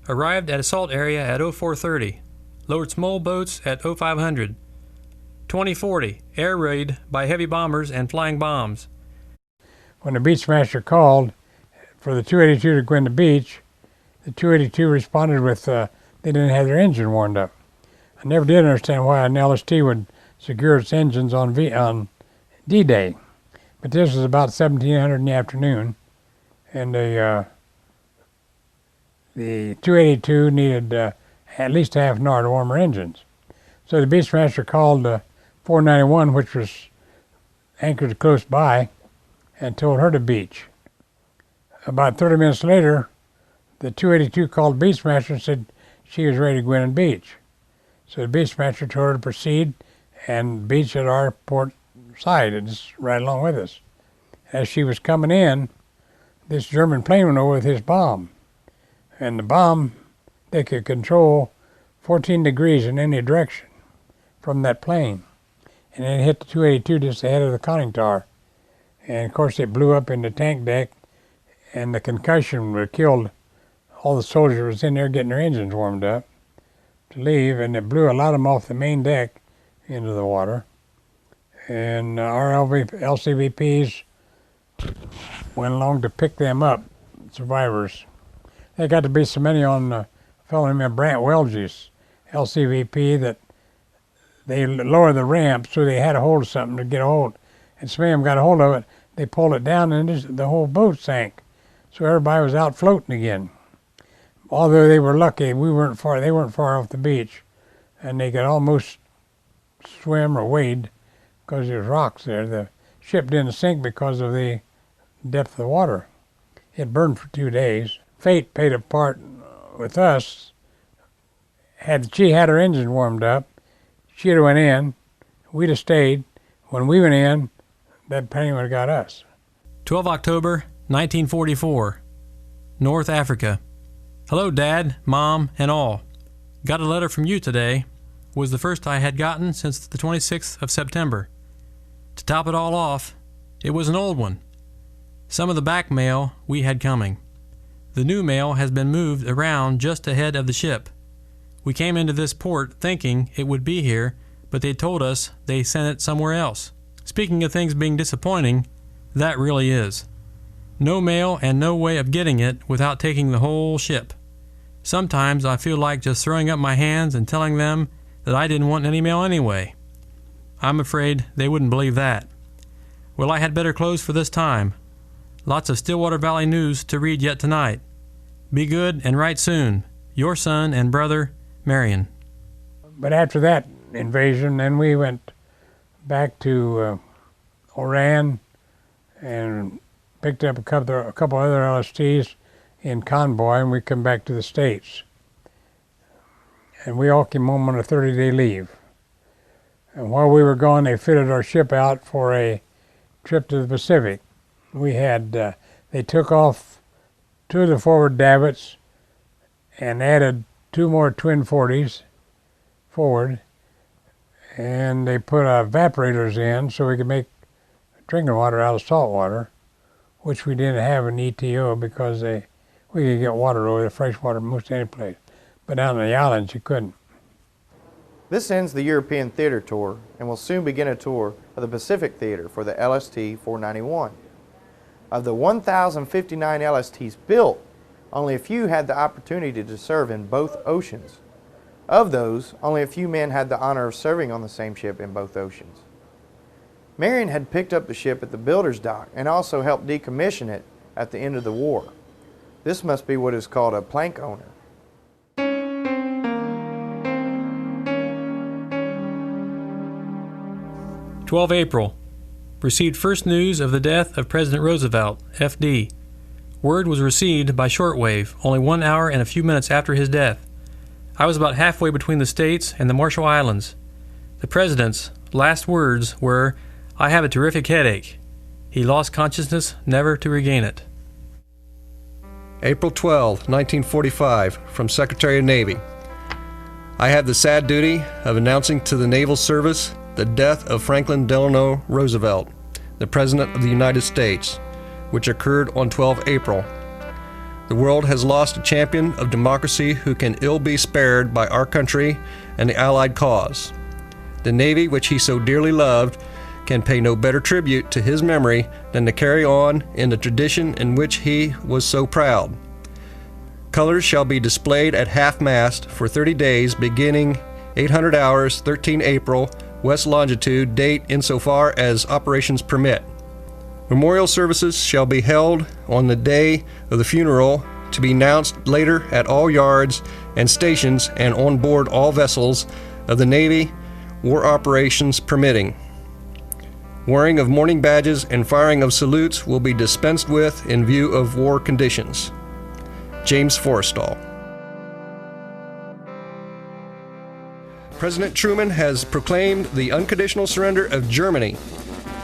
Arrived at assault area at 0430. Lowered small boats at 0500. 2040. Air raid by heavy bombers and flying bombs. When the Beachmaster called for the 282 to go into beach, the 282 responded with they didn't have their engine warmed up. I never did understand why an LST would secure its engines on D-Day, but this was about 1700 in the afternoon, and the 282 needed at least half an hour to warm her engines. So the Beachmaster called 491, which was anchored close by, and told her to beach. About 30 minutes later, the 282 called Beachmaster and said she was ready to go in and beach. So the Beachmaster told her to proceed and beach at our port side. It's right along with us. As she was coming in, this German plane went over with his bomb. And the bomb, they could control 14 degrees in any direction from that plane. And it hit the 282 just ahead of the conning tower. And of course it blew up in the tank deck, and the concussion would have killed all the soldiers was in there getting their engines warmed up to leave, and it blew a lot of them off the main deck into the water. And our LCVPs went along to pick them up, survivors. There got to be so many on a fellow named Brant Welge's LCVP that they lowered the ramp so they had a hold of something to get a hold. And some of them got a hold of it, they pulled it down and the whole boat sank. So everybody was out floating again. Although they were lucky, they weren't far off the beach, and they could almost swim or wade because there was rocks there. The ship didn't sink because of the depth of the water. It burned for 2 days. Fate played a part with us. Had she had her engine warmed up, she'd have went in, we'd have stayed. When we went in, that plane would have got us. 12 October 1944, North Africa. Hello, Dad, Mom, and all. Got a letter from you today. Was the first I had gotten since the 26th of September. To top it all off, it was an old one. Some of the back mail we had coming. The new mail has been moved around just ahead of the ship. We came into this port thinking it would be here, but they told us they sent it somewhere else. Speaking of things being disappointing, that really is. No mail and no way of getting it without taking the whole ship. Sometimes I feel like just throwing up my hands and telling them that I didn't want any mail anyway. I'm afraid they wouldn't believe that. Well, I had better close for this time. Lots of Stillwater Valley news to read yet tonight. Be good and write soon. Your son and brother, Marion. But after that invasion, then we went back to Oran and picked up a couple other LSTs in convoy, and we come back to the States. And we all came home on a 30-day leave. And while we were gone, they fitted our ship out for a trip to the Pacific. We had, they took off 2 of the forward davits and added 2 more twin 40s forward, and they put evaporators in so we could make drinking water out of salt water, which we didn't have in ETO because we could get water over the fresh water most any place. But down on the islands, you couldn't. This ends the European theater tour, and will soon begin a tour of the Pacific Theater for the LST 491. Of the 1,059 LSTs built, only a few had the opportunity to serve in both oceans. Of those, only a few men had the honor of serving on the same ship in both oceans. Marion had picked up the ship at the builder's dock and also helped decommission it at the end of the war. This must be what is called a plank owner. 12 April. Received first news of the death of President Roosevelt, FD. Word was received by shortwave only 1 hour and a few minutes after his death. I was about halfway between the States and the Marshall Islands. The President's last words were, "I have a terrific headache." He lost consciousness, never to regain it. April 12, 1945, from Secretary of Navy. I have the sad duty of announcing to the Naval Service the death of Franklin Delano Roosevelt, the President of the United States, which occurred on 12 April. The world has lost a champion of democracy who can ill be spared by our country and the Allied cause. The Navy, which he so dearly loved, can pay no better tribute to his memory than to carry on in the tradition in which he was so proud. Colors shall be displayed at half-mast for 30 days beginning 800 hours, 13 April, west longitude, date insofar as operations permit. Memorial services shall be held on the day of the funeral, to be announced later at all yards and stations and on board all vessels of the Navy, war operations permitting. Wearing of mourning badges and firing of salutes will be dispensed with in view of war conditions. James Forrestal. President Truman has proclaimed the unconditional surrender of Germany.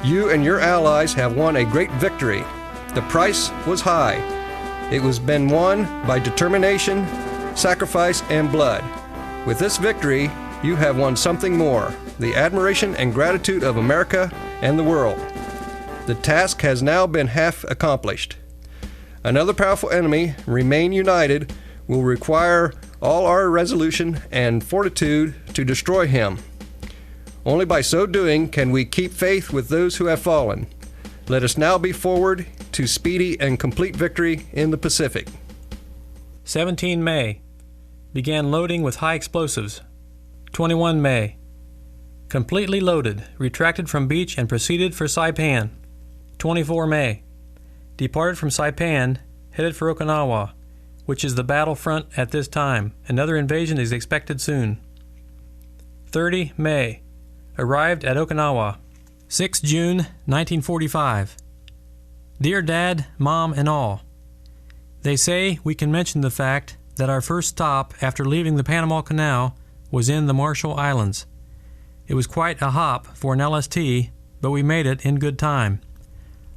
You and your allies have won a great victory. The price was high. It was been won by determination, sacrifice, and blood. With this victory, you have won something more, the admiration and gratitude of America and the world. The task has now been half accomplished. Another powerful enemy, remain united, will require all our resolution and fortitude to destroy him. Only by so doing can we keep faith with those who have fallen. Let us now be forward to speedy and complete victory in the Pacific. 17 May. Began loading with high explosives. 21 May. Completely loaded, retracted from beach and proceeded for Saipan. 24 May. Departed from Saipan, headed for Okinawa, which is the battle front at this time. Another invasion is expected soon. 30 May. Arrived at Okinawa. 6 June 1945. Dear Dad, Mom, and all. They say we can mention the fact that our first stop after leaving the Panama Canal was in the Marshall Islands. It was quite a hop for an LST, but we made it in good time.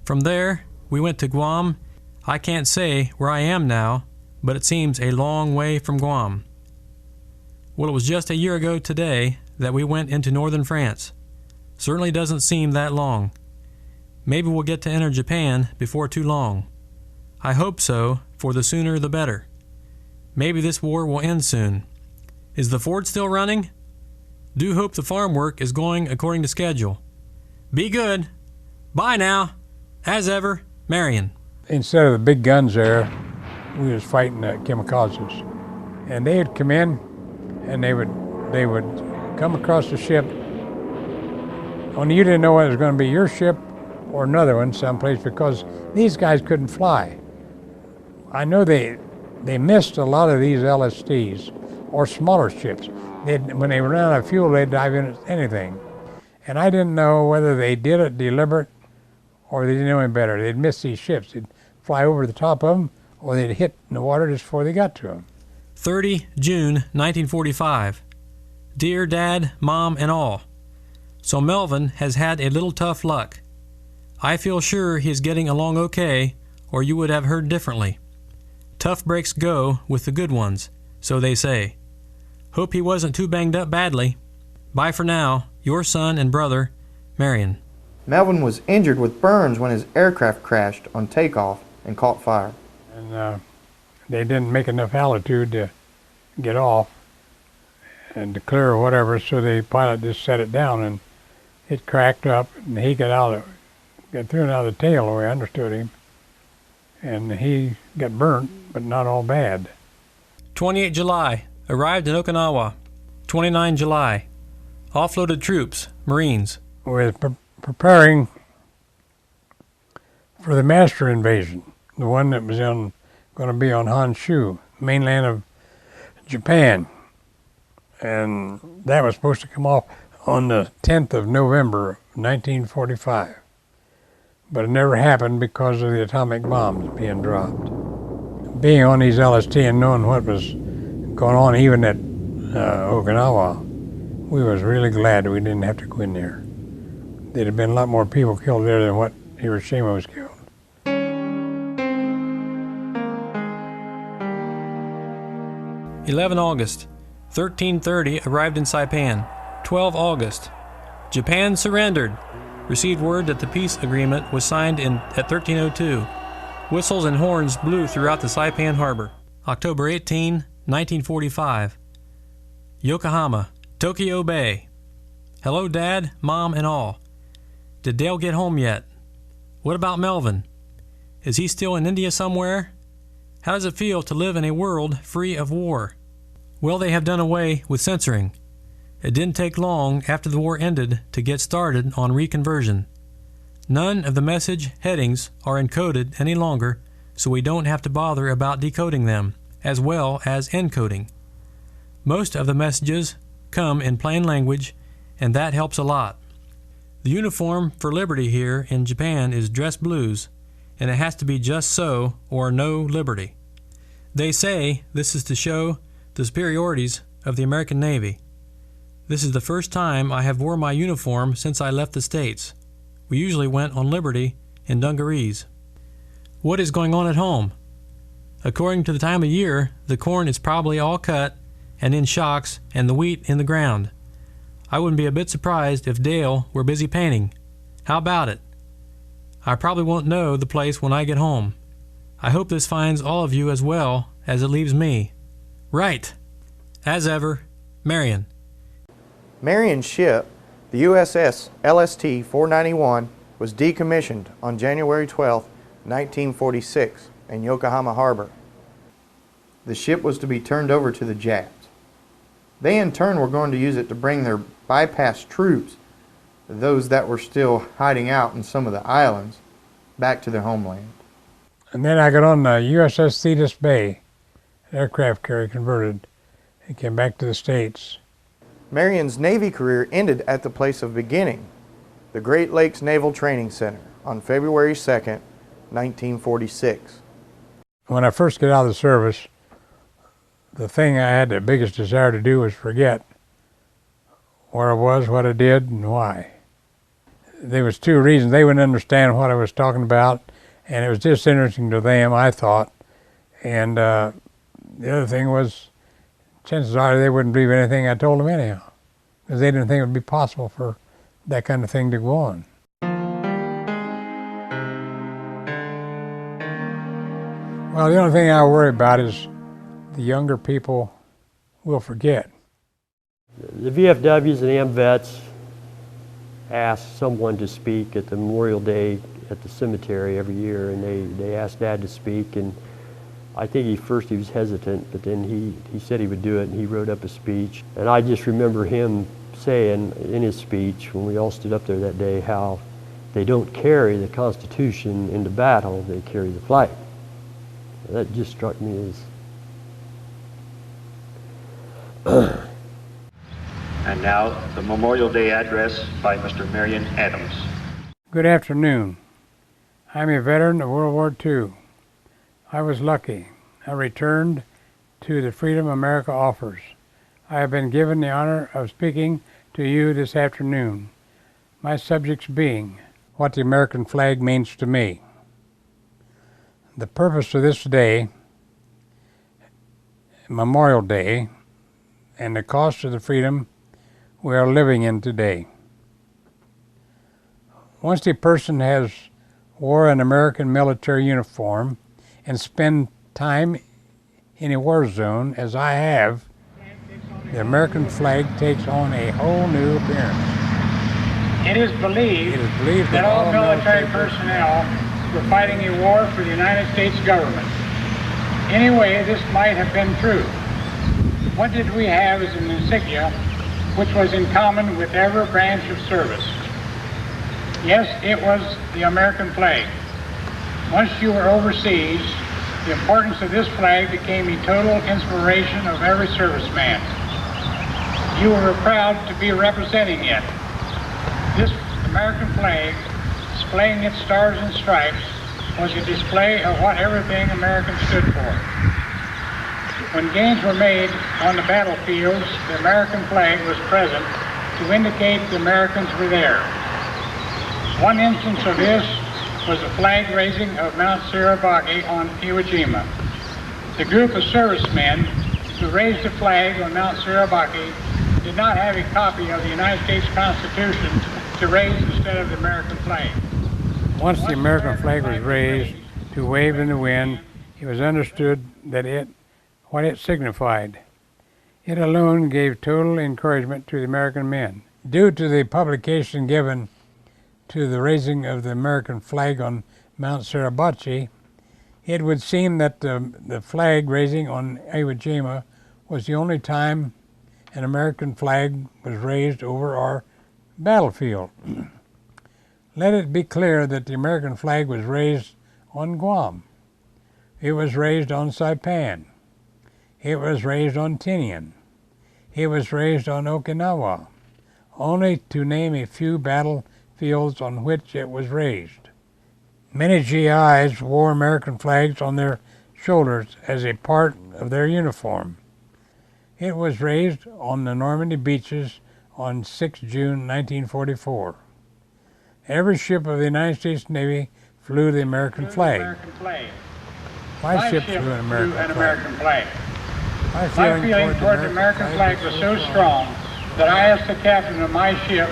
From there, we went to Guam. I can't say where I am now, but it seems a long way from Guam. Well, it was just a year ago today that we went into northern France. Certainly doesn't seem that long. Maybe we'll get to enter Japan before too long. I hope so, for the sooner the better. Maybe this war will end soon. Is the Ford still running? Do hope the farm work is going according to schedule. Be good. Bye now. As ever, Marion. Instead of the big guns there, we was fighting kamikazes. And they would come in, and they would come across the ship. Only you didn't know whether it was going to be your ship or another one someplace, because these guys couldn't fly. I know they missed a lot of these LSTs or smaller ships. When they ran out of fuel, they'd dive in anything. And I didn't know whether they did it deliberate or they didn't know any better. They'd miss these ships. They'd fly over the top of them, or they'd hit in the water just before they got to them. 30 June 1945. Dear Dad, Mom, and all. So Melvin has had a little tough luck. I feel sure he is getting along okay, or you would have heard differently. Tough breaks go with the good ones, so they say. Hope he wasn't too banged up badly. Bye for now. Your son and brother, Marion. Melvin was injured with burns when his aircraft crashed on takeoff and caught fire. And they didn't make enough altitude to get off and to clear or whatever, so the pilot just set it down, and it cracked up, and he got thrown out of the tail, the way I understood him, and he got burnt, but not all bad. 28 July. Arrived in Okinawa. 29 July. Offloaded troops, Marines. We're preparing for the master invasion, the one that was going to be on Honshu, mainland of Japan. And that was supposed to come off on the 10th of November, 1945. But it never happened because of the atomic bombs being dropped. Being on these LST and knowing what was going on even at Okinawa, we was really glad we didn't have to go in there. There'd have been a lot more people killed there than what Hiroshima was killed. 11 August, 1330 arrived in Saipan. 12 August, Japan surrendered. Received word that the peace agreement was signed at 1302. Whistles and horns blew throughout the Saipan harbor. October 18, 1945. Yokohama, Tokyo Bay. Hello, Dad, Mom, and all. Did Dale get home yet? What about Melvin? Is he still in India somewhere? How does it feel to live in a world free of war? Well, they have done away with censoring. It didn't take long after the war ended to get started on reconversion. None of the message headings are encoded any longer, so we don't have to bother about decoding them, as well as encoding. Most of the messages come in plain language, and that helps a lot. The uniform for liberty here in Japan is dress blues, and it has to be just so or no liberty. They say this is to show the superiorities of the American Navy. This is the first time I have worn my uniform since I left the States. We usually went on liberty in dungarees. What is going on at home? According to the time of year, the corn is probably all cut and in shocks and the wheat in the ground. I wouldn't be a bit surprised if Dale were busy painting. How about it? I probably won't know the place when I get home. I hope this finds all of you as well as it leaves me. Right. As ever, Marion. Marion's ship, the USS LST 491, was decommissioned on January 12, 1946 in Yokohama Harbor. The ship was to be turned over to the Japs. They in turn were going to use it to bring their bypassed troops, those that were still hiding out in some of the islands, back to their homeland. And then I got on the USS Thetis Bay, an aircraft carrier converted, and came back to the States. Marion's Navy career ended at the place of beginning, the Great Lakes Naval Training Center, on February 2, 1946. When I first got out of the service, the thing I had the biggest desire to do was forget where I was, what I did, and why. There was two reasons. They wouldn't understand what I was talking about, and it was disinteresting to them, I thought. And the other thing was, chances are they wouldn't believe anything I told them anyhow, because they didn't think it would be possible for that kind of thing to go on. Well, the only thing I worry about is the younger people will forget. The VFWs and AMVETs ask someone to speak at the Memorial Day at the cemetery every year, and they asked Dad to speak, and I think he was hesitant, but then he said he would do it, and he wrote up a speech. And I just remember him saying in his speech, when we all stood up there that day, how they don't carry the Constitution into battle, they carry the flag. That just struck me as... And now, the Memorial Day address by Mr. Marion Adams. Good afternoon. I'm a veteran of World War II. I was lucky. I returned to the freedom America offers. I have been given the honor of speaking to you this afternoon. My subjects being what the American flag means to me. The purpose of this day, Memorial Day, and the cost of the freedom we are living in today. Once a person has wore an American military uniform and spend time in a war zone, as I have, the American flag takes on a whole new appearance. It is believed that all military personnel were fighting a war for the United States government. Anyway, this might have been true. What did we have as an insignia which was in common with every branch of service? Yes, it was the American flag. Once you were overseas, the importance of this flag became a total inspiration of every serviceman. You were proud to be representing it. This American flag, displaying its stars and stripes, was a display of what everything American stood for. When gains were made on the battlefields, the American flag was present to indicate the Americans were there. One instance of this was the flag raising of Mount Siribaki on Iwo Jima. The group of servicemen who raised the flag on Mount Surabaki did not have a copy of the United States Constitution to raise instead of the American flag. Once the American flag was raised to wave in the wind, it was understood that what it signified. It alone gave total encouragement to the American men. Due to the publication given to the raising of the American flag on Mount Suribachi, it would seem that the flag raising on Iwo Jima was the only time an American flag was raised over our battlefield. Let it be clear that the American flag was raised on Guam. It was raised on Saipan. It was raised on Tinian. It was raised on Okinawa, only to name a few battlefields on which it was raised. Many GIs wore American flags on their shoulders as a part of their uniform. It was raised on the Normandy beaches on 6 June 1944. Every ship of the United States Navy flew the American flag. My ship flew an American flag. My feeling toward the American flag was so strong that I asked the captain of my ship,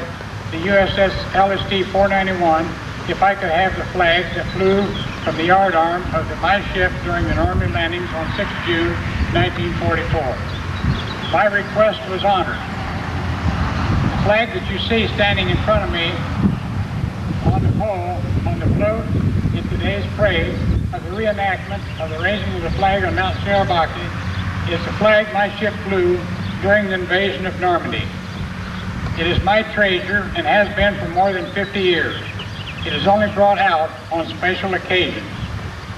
the USS LST 491, if I could have the flag that flew from the yardarm of my ship during the Normandy landings on 6 June 1944. My request was honored. The flag that you see standing in front of me on the pole, on the float, in today's parade of the reenactment of the raising of the flag on Mount Surabaki is the flag my ship flew during the invasion of Normandy. It is my treasure and has been for more than 50 years. It is only brought out on special occasions.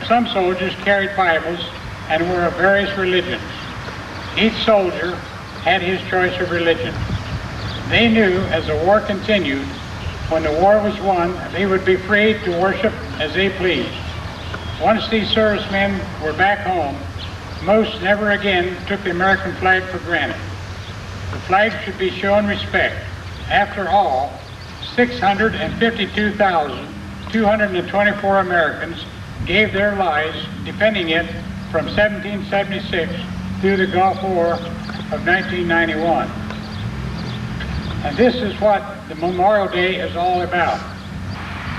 Some soldiers carried Bibles and were of various religions. Each soldier had his choice of religion. They knew as the war continued, when the war was won, they would be free to worship as they pleased. Once these servicemen were back home, most never again took the American flag for granted. The flag should be shown respect. After all, 652,224 Americans gave their lives defending it from 1776 through the Gulf War of 1991. And this is what the Memorial Day is all about.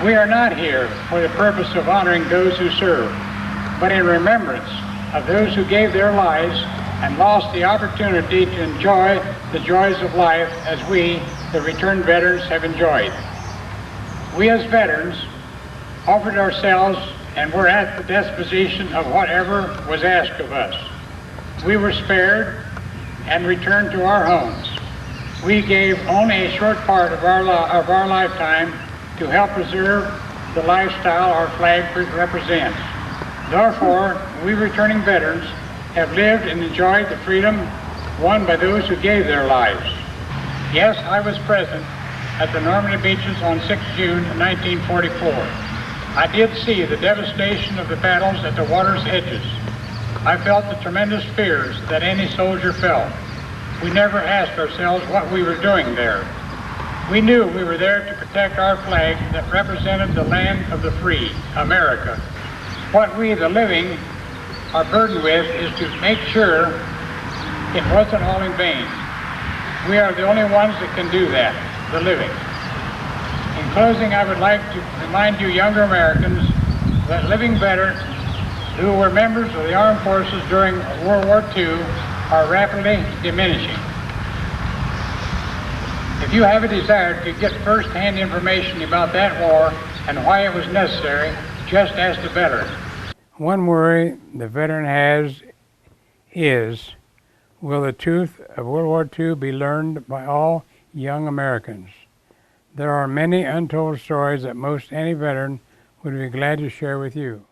We are not here for the purpose of honoring those who serve, but in remembrance of those who gave their lives and lost the opportunity to enjoy the joys of life as we, the returned veterans, have enjoyed. We as veterans offered ourselves and were at the disposition of whatever was asked of us. We were spared and returned to our homes. We gave only a short part of our lifetime to help preserve the lifestyle our flag represents. Therefore, we returning veterans have lived and enjoyed the freedom won by those who gave their lives. Yes, I was present at the Normandy beaches on 6 June 1944. I did see the devastation of the battles at the water's edges. I felt the tremendous fears that any soldier felt. We never asked ourselves what we were doing there. We knew we were there to protect our flag that represented the land of the free, America. What we, the living, are burdened with is to make sure it wasn't all in vain. We are the only ones that can do that, the living. In closing, I would like to remind you younger Americans that living veterans who were members of the armed forces during World War II are rapidly diminishing. If you have a desire to get first-hand information about that war and why it was necessary, just ask the veteran. One worry the veteran has is, will the truth of World War II be learned by all young Americans? There are many untold stories that most any veteran would be glad to share with you.